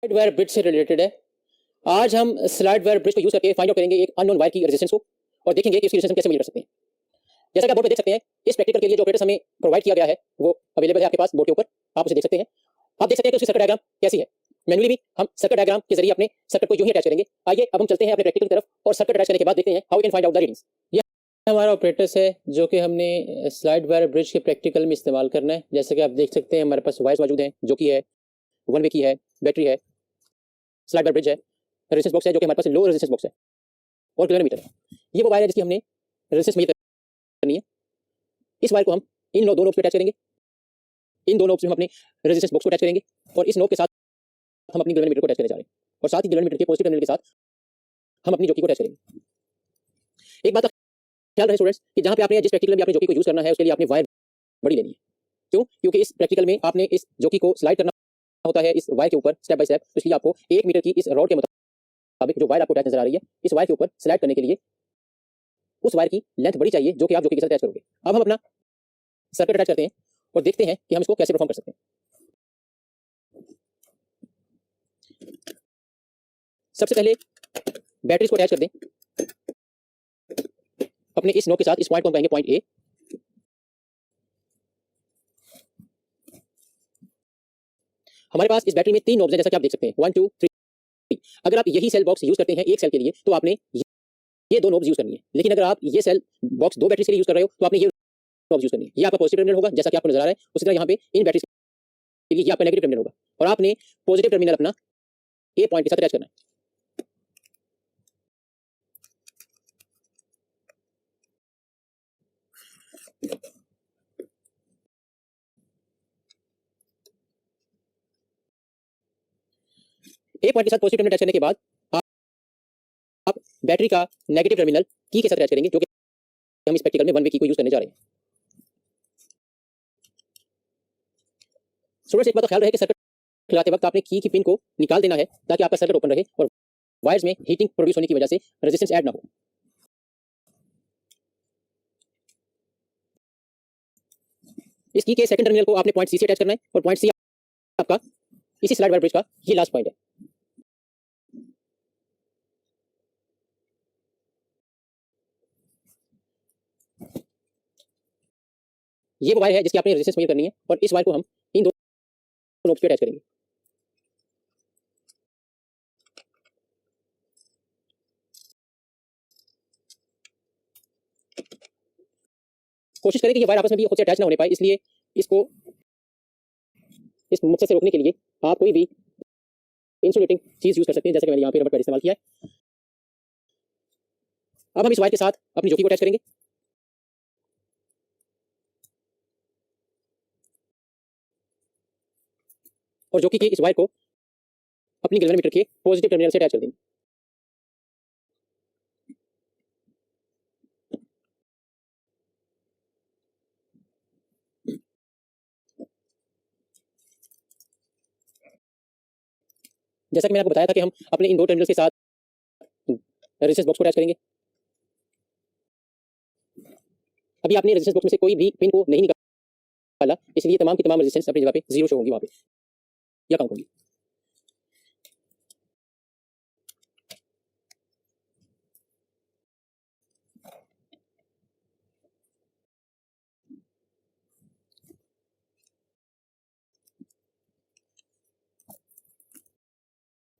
Slide wire bridge से related है। आज हम स्लाइड वायर ब्रिज को यूज करके फाइंड आउट करेंगे एक अननोन वायर की रेजिस्टेंस को और देखेंगे कि उसकी रेजिस्टेंस हम कैसे मेजर कर सकते हैं। जैसा कि आप बोर्ड पे देख सकते हैं, इस प्रैक्टिकल के लिए जो ऑपरेटर्स हमें प्रोवाइड किया गया है वो अवेलेबल है आपके पास बोर्ड के ऊपर, आप उसे देख सकते हैं। आप देख सकते हैं कि उसकी सर्किट डायग्राम कैसी है। मैन्युअली भी हम सर्किट डायग्राम के जरिए अपने सर्किट को यूं ही अटैच करेंगे। आइए अब हम चलते हैं अपने प्रैक्टिकल की तरफ और सर्किट अटैच करने के बाद देखते हैं how we can find out the readings. ये हमारा ऑपरेटर्स है जो कि हमने स्लाइड वायर ब्रिज के प्रैक्टिकल में इस्तेमाल करना है। जैसे कि आप देख सकते हैं हमारे पास वायर्स मौजूद हैं जो कि है वन वे की है, बैटरी है, स्लाइड वायर ब्रिज है, रेजिस्टेंस बॉक्स है जो कि हमारे पास लो रेजिस्टेंस बॉक्स है और गैल्वेनोमीटर है। ये वो वायर है जिसकी हमने रेजिस्टेंस मेजर करनी है। इस वायर को हम इन दो नोब्स पे अटैच करेंगे। इन दो नोब्स में हम अपने रेजिस्टेंस बॉक्स को अटैच करेंगे और इस नोब के साथ हम अपनी गैल्वेनोमीटर को अटैच करने जा रहे हैं और साथ ही गैल्वेनोमीटर के पॉजिटिव टर्मिनल के साथ हम अपनी जॉकी को अटैच करेंगे। एक बात का ख्याल रहे स्टूडेंट्स कि जहां पे आपने जिस प्रैक्टिकल में आपने जॉकी को यूज करना है उसके लिए आपने वायर बड़ी लेनी है। क्यों? क्योंकि इस प्रैक्टिकल में आपने इस जॉकी को स्लाइड करना होता है इस वायर के ऊपर स्टेप बाय स्टेप। तो इसलिए आपको 1 मीटर की इस रॉड के मुताबिक जो वायर आपको अटैच नजर आ रही है, इस वायर के ऊपर स्लाइड करने के लिए उस वायर की लेंथ बड़ी चाहिए जो कि आप जॉकी के साथ अटैच करोगे। अब हम अपना सर्किट अटैच करते हैं और देखते हैं कि हम इसको कैसे परफॉर्म कर सकते हैं। सबसे पहले बैटरीज को अटैच कर दें अपने इस नोड के साथ। इस पॉइंट को हम कहेंगे पॉइंट ए। हमारे पास इस बैटरी में 3 नोब्स हैं जैसा कि आप देख सकते हैं 1 2 3। अगर आप यही सेल बॉक्स यूज करते हैं एक सेल के लिए तो आपने ये 2 नोब्स यूज करनी है। लेकिन अगर आप ये सेल बॉक्स 2 बैटरीज के लिए यूज कर रहे हो तो आपने ये नोब्स यूज करनी है। ये आपका पॉजिटिव टर्मिनल होगा जैसा कि आपको नजर आ रहा है। उसी तरह यहाँ पे इन बैटरीज के लिए ये आपका नेगेटिव टर्मिनल होगा और आपने पॉजिटिव टर्मिनल अपना ए पॉइंट के साथ अटैच करना है। ए पॉइंट के साथ पॉजिटिव टर्मिनल अटैच करने के बाद आप बैटरी का नेगेटिव टर्मिनल की के साथ अटैच करेंगे जो कि हम इस प्रैक्टिकल में वन वे की को यूज करने जा रहे हैं। स्टूडेंट्स एक बात का ख्याल रहे कि सर्किट चलाते वक्त आपने की पिन को निकाल देना है ताकि आपका सर्किट ओपन रहे और वायर्स में हीटिंग प्रोड्यूस होने की वजह से रेजिस्टेंस ऐड ना हो। इस की के सेकंड टर्मिनल को आपने पॉइंट सी से अटैच करना है और पॉइंट सी आपका इसी स्लाइड वायर ब्रिज का ये लास्ट पॉइंट है। ये वो वायर है जिसकी आपने रेजिस्टेंस मेजर करनी है और इस वायर को हम इन दो नोब्स पे अटैच करेंगे। कोशिश करें कि ये वायर आपस में भी खुद से अटैच ना होने पाए, इसलिए इसको इस मकसद से रोकने के लिए आप कोई भी इंसुलेटिंग चीज यूज कर सकते हैं जैसे कि मैंने यहाँ पे रबर पैड इस्तेमाल किया है। अब हम इस वायर के साथ अपनी जॉकी को अटैच करेंगे और जॉकी के इस वायर को अपनी गैल्वेनोमीटर के पॉजिटिव टर्मिनल से अटैच कर देंगे। जैसा कि मैंने आपको बताया था कि हम अपने इन दो टर्मिनल्स के साथ रेजिस्टेंस बॉक्स को अटैच करेंगे। अभी आपने रेजिस्टेंस बॉक्स में से कोई भी पिन को नहीं निकाला, इसलिए तमाम की तमाम रेजिस्टेंस अपनी जगह पे जीरो शो होंगी वहां पे या काउंट होंगी।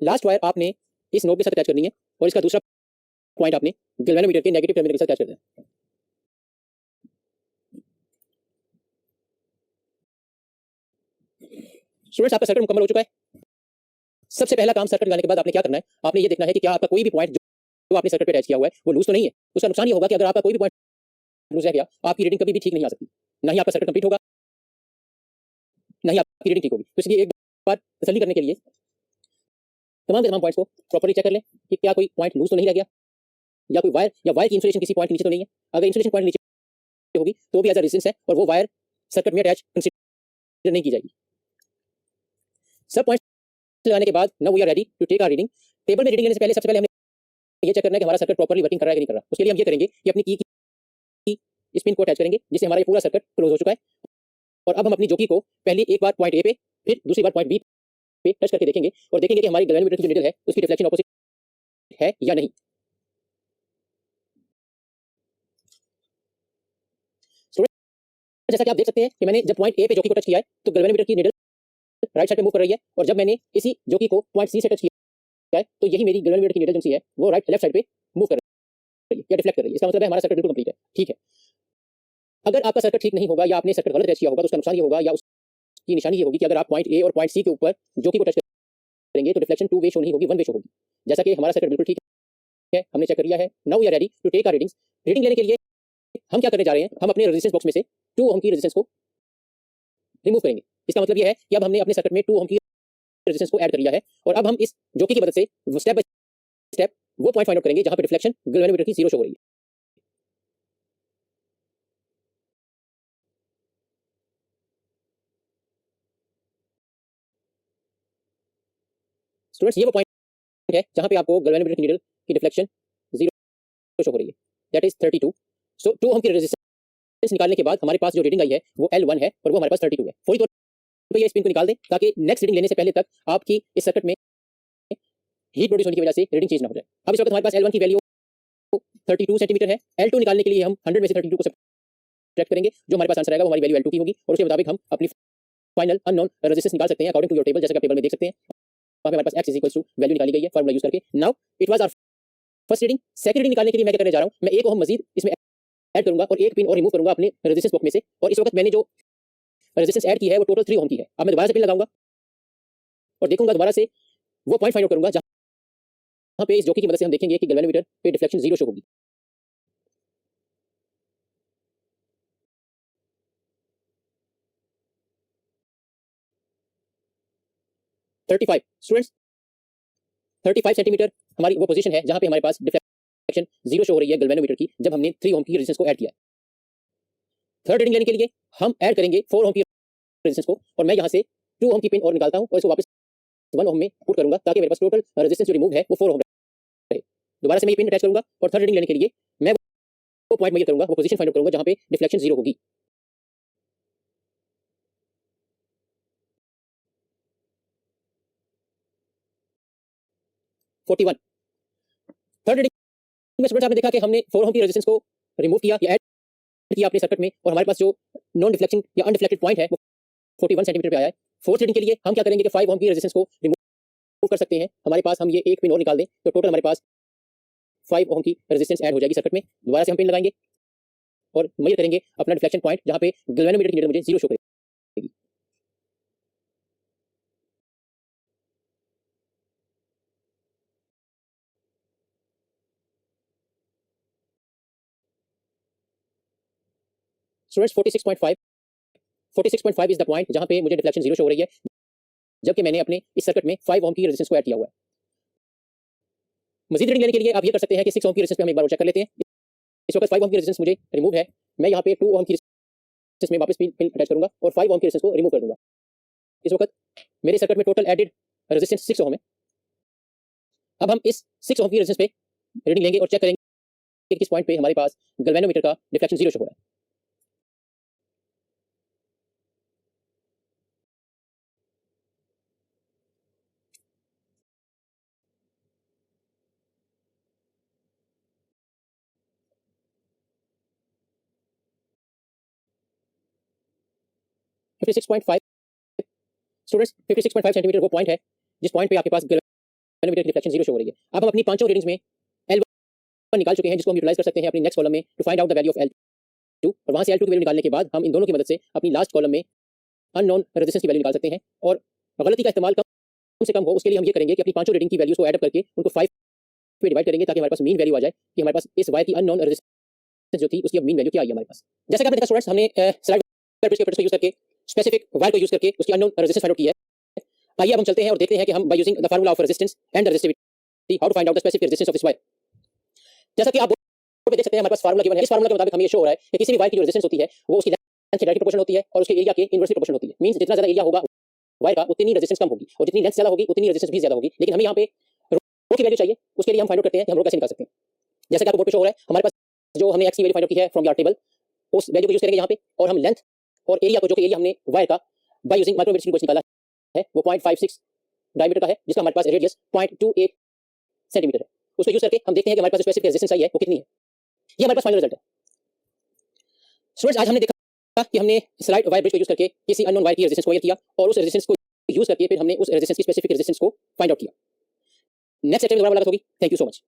लास्ट वायर आपने इस नोड के साथ अटैच करनी है और इसका दूसरा पॉइंट आपने गैल्वेनोमीटर के नेगेटिव टर्मिनल के साथ अटैच कर देना है। स्टूडेंट्स आपका सर्किट मुकम्मल हो चुका है। सबसे पहला काम सर्किट लगाने के बाद आपने क्या करना है, आपने ये देखना है कि क्या आपका कोई भी पॉइंट जो आपने सर्किट पे अटैच किया हुआ है वो लूज तो नहीं है। उसका नुकसान ये होगा कि अगर आपका कोई भी पॉइंट लूज रह गया आपकी रीडिंग कभी भी ठीक नहीं आ सकती, ना ही आपका सर्किट कंप्लीट होगा ना ही आपकी रीडिंग ठीक होगी। तो इसलिए एक बार तसल्ली करने के लिए तमाम के तमाम पॉइंट्स को प्रॉपर्ली चेक कर लें कि क्या कोई पॉइंट लूज तो नहीं रह गया या कोई वायर की इंसुलेशन किसी पॉइंट नीचे तो नहीं है। अगर इंसुलेशन पॉइंट नीचे होगी तो भी एज अ रेजिस्टेंस है और वो वायर सर्किट में अटैच कंसीडर नहीं की जाएगी। सब पॉइंट्स लगाने के बाद now we are ready to take our reading. Table में रीडिंग लेने से पहले सबसे पहले हमें ये चेक करना है कि हमारा सर्किट प्रॉपर्ली वर्किंग कर रहा है कि नहीं कर रहा। उसके लिए हम ये करेंगे कि अपनी की इस पिन को अटैच करेंगे जिससे हमारा ये पूरा सर्किट क्लोज हो चुका है। और अब हम अपनी जॉकी को पहले एक बार पॉइंट ए पे फिर दूसरी बार पॉइंट बी पे टच करके देखेंगे और देखेंगे कि हमारी गैल्वेनोमीटर की जो नीडल है उसकी डिफ्लेक्शन ऑपोजिट है या नहीं। स्टूडेंट जैसा कि आप देख सकते हैं कि मैंने जब पॉइंट ए पे जॉकी को टच किया है तो गैल्वेनोमीटर की नीडल राइट साइड पे मूव कर रही है, और जब मैंने इसी जॉकी को पॉइंट सी से टच किया है तो यही मेरी गैल्वेनोमीटर की नीडल जो है वो राइट लेफ्ट साइड पे मूव कर रही है या डिफ्लेक्ट कर रही है। इसका मतलब है हमारा सर्किट बिल्कुल कंप्लीट है। ठीक है, अगर आपका सर्किट ठीक नहीं होगा या आपने सर्किट गलत टच किया होगा तो उसका नुकसान ये होगा या उसकी निशानी ये होगी कि अगर आप पॉइंट ए और पॉइंट सी के ऊपर जॉकी को टच करेंगे तो डिफ्लेक्शन टू वे शो नहीं होगी, वन वे शो होगी। जैसा कि हमारा सर्किट बिल्कुल ठीक है, हमने चेक कर लिया है। Now we are ready to take our readings. Reading लेने के लिए हम क्या करने जा रहे हैं, हम अपने रेजिस्टेंस बॉक्स में से 2 ओम की रेजिस्टेंस को रिमूव करेंगे। इसका मतलब ये है कि अब हमने अपने सर्किट में 2 ओम की रेजिस्टेंस को ऐड कर लिया है और अब हम इस जॉकी की मदद से स्टेप बाय स्टेप वो पॉइंट फाइंड आउट करेंगे जहां पे डिफ्लेक्शन गैल्वेनोमीटर की 0 शो हो रही है। स्टूडेंट्स ये वो पॉइंट है जहां पे आपको गैल्वेनोमीटर की नीडल की डिफ्लेक्शन 0 शो हो रही है, दैट इज 32। सो 2 ओम की रेजिस्टेंस निकालने के बाद हमारे पास जो रीडिंग आई है वो L1 है और वो हमारे पास 32 है। फौरी तौर पे ये स्पिन को निकाल दें ताकि नेक्स्ट रीडिंग लेने से पहले तक आपकी इस सर्किट में हीट प्रोड्यूस होने की वजह से रीडिंग चेंज ना हो जाए। अब इस वक्त हमारे पास L1 की वैल्यू 32 सेंटीमीटर है। L2 निकालने के लिए हम 100 में से 32 को सब्ट्रैक्ट करेंगे, जो हमारे पास आंसर आएगा वो हमारी वैल्यू L2 की होगी और उसके मुताबिक हम अपनी फाइनल अननोन रेजिस्टेंस निकाल सकते हैं अकॉर्डिंग टू योर टेबल। जैसे कि आप टेबल में देख सकते हैं वहां पे हमारे पास x is equal to value निकाली गई है फार्मूला यूज करके। Now it was our first reading. Second reading निकालने के लिए मैं क्या करने जा रहा हूं, मैं 1 ओम मजीद इसमें ऐड करूंगा और एक पिन और रिमूव करूंगा अपने रेजिस्टेंस बॉक्स में से, और इस वक्त मैंने जो रेजिस्टेंस ऐड की है वो टोटल 3 ओम की है। अब मैं दोबारा से पिन लगाऊंगा और देखूंगा दोबारा से वो पॉइंट फाइंड आउट करूंगा जहां पे इस जॉकी की मदद से हम देखेंगे कि गैल्वेनोमीटर पे डिफ्लेक्शन 0 शो होगी। स्टूडेंट्स 35 सेंटीमीटर हमारी वो पोजीशन है जहां पे हमारे पास डिफ्लेक्शन 0 शो हो रही है गैल्वेनोमीटर की जब हमने 3 ओम की रेजिस्टेंस को ऐड किया है। थर्ड रीडिंग लेने के लिए हम ऐड करेंगे 4 ओम की रेजिस्टेंस को और मैं यहां से 2 ओम की पिन और निकालता हूं और इसको वापस 1 ओम में पुट करूंगा ताकि मेरे पास टोटल रेजिस्टेंस जो रिमूव है वो 4 ओम रहे। दोबारा से मैं ये पिन अटैच करूंगा और थर्ड रीडिंग लेने के लिए मैं वो पॉइंट मेजर करूंगा, वो पोजीशन फाइंड आउट करूंगा जहां पे डिफ्लेक्शन 0 होगी। थर्ड रीडिंग में स्टूडेंट्स आपने देखा कि हमने 4 ओम की रेजिस्टेंस को रिमूव किया या ऐड किया अपने सर्किट में और हमारे पास जो नॉन डिफ्लेक्टिंग या अनडिफ्लेक्टेड पॉइंट है वो 41 सेंटीमीटर पे आया है। फोर्थ रीडिंग के लिए हम क्या करेंगे कि 5 ओम की रेजिस्टेंस को रिमूव कर सकते हैं। हमारे पास हम ये एक पिन और निकाल दें तो टोटल हमारे पास 5 ओम की रेजिस्टेंस ऐड हो जाएगी सर्किट में। दोबारा से हम पिन लगाएंगे और मेजर करेंगे अपना डिफ्लेक्शन पॉइंट जहां पे गैल्वेनोमीटर की नीडल मुझे 0 शो करेगी। स्टूडेंट्स 46.5 इज द पॉइंट जहां पे मुझे डिफ्लेक्शन 0 शो हो रही है जबकि मैंने अपने इस सर्किट में 5 ओम की रेजिस्टेंस को ऐड किया हुआ है। मजीद रीडिंग लेने के लिए आप ये कर सकते हैं कि 6 ओम की रेजिस्टेंस पे हम एक बार और चेक कर लेते हैं। इस वक्त 5 ओम की रेजिस्टेंस मुझे रिमूव है, मैं यहाँ पे 2 ओम की रेजिस्टेंस में वापस पिन अटैच करूंगा और 5 ओम की रेजिस्टेंस को रिमूव कर दूंगा। इस वक्त मेरे सर्किट में टोटल एडेड रेजिस्टेंस 6 ओम है। अब हम इस 6 ओम की रेजिस्टेंस पे रीडिंग लेंगे और चेक करेंगे कि किस पॉइंट पे हमारे पास गैल्वेनोमीटर का डिफ्लेक्शन 0 शो हो रहा है। स्टूडेंट्स 56.5 सेंटीमीटर वो पॉइंट है जिस पॉइंट पे आपके पास गैल्वेनोमीटर की डिफ्लेक्शन 0 शो हो रही है। अब हम अपनी पांचों रीडिंग्स में L1 निकाल चुके हैं जिसको हम यूटिलाइज कर सकते हैं अपनी नेक्स्ट कॉलम में to find out the value of L2, और वहां से L2 की वैल्यू निकालने के बाद हम इन दोनों की मदद से अपनी लास्ट कॉलम में अननोन रेजिस्टेंस की वैल्यू निकाल सकते हैं। और गलती का इस्तेमाल कम से कम हो उसके लिए हम ये करेंगे कि अपनी पांचों रीडिंग की वैल्यूज को ऐड अप करके उनको 5 पे डिवाइड करेंगे ताकि हमारे पास मीन वैल्यू आ जाए कि हमारे पास इस वायर की अननोन रेजिस्टेंस जो थी उसकी अब मीन वैल्यू क्या आई हमारे पास। जैसा कि आपने देखा स्टूडेंट्स हमने स्लाइड ब्रिज के प्रिंसिपल यूज करके स्पेसिफिक वायर को यूज करके उसकी अननोन रेजिस्टेंस फाइंड आउट की है। आइए अब हम चलते हैं और देखते हैं कि हम by using the formula of resistance and resistivity how to find out the specific resistance of this wire. जैसा कि आप बोर्ड पे देख सकते हैं हमारे पास फार्मूला गिवन है। इस फार्मूला के मुताबिक हमें ये शो हो रहा है कि किसी भी वायर की जो रेजिस्टेंस होती है वो उसकी लेंथ के डायरेक्टली प्रोपोर्शनल होती है और उसके एरिया के इनवर्सली प्रोपोर्शनल होती है। मींस जितना ज्यादा एरिया होगा वायर का उतनी रेजिस्टेंस कम होगी और जितनी लेंथ ज्यादा होगी उतनी रेजिस्टेंस भी ज्यादा होगी। लेकिन हमें यहाँ पे रो की वैल्यू चाहिए, उसके लिए हम फाइंड आउट करते हैं कि हम रो कैसे निकाल सकते हैं। जैसा कि आपको बोर्ड पे शो हो रहा है हमारे पास जो हमने x की वैल्यू फाइंड आउट की है फ्रॉम योर टेबल उस वैल्यू को यूज करेंगे यहाँ पे और हम लेंथ और एरिया को जो कि एरिया हमने वायर का बाय यूजिंग माइक्रोमीटर की निकाला है वो 0.56 डायमीटर का है जिसका हमारे पास रेडियस 0.28 सेंटीमीटर है। उसको यूज करके हम देखते हैं कि हमारे पास स्पेसिफिक रेजिस्टेंस आई है वो कितनी है। ये हमारे पास फाइनल रिजल्ट है। स्टूडेंट्स, आज हमने देखा कि हमने स्लाइड वायर ब्रिज को यूज करके किसी अननोन वायर की रेजिस्टेंस को मेजर किया और उस रेजिस्टेंस को यूज करके फिर हमने उस रेजिस्टेंस की स्पेसिफिक रेजिस्टेंस को फाइंड आउट किया। नेक्स्ट सेक्शन में दोबारा मुलाकात होगी। Thank you so much.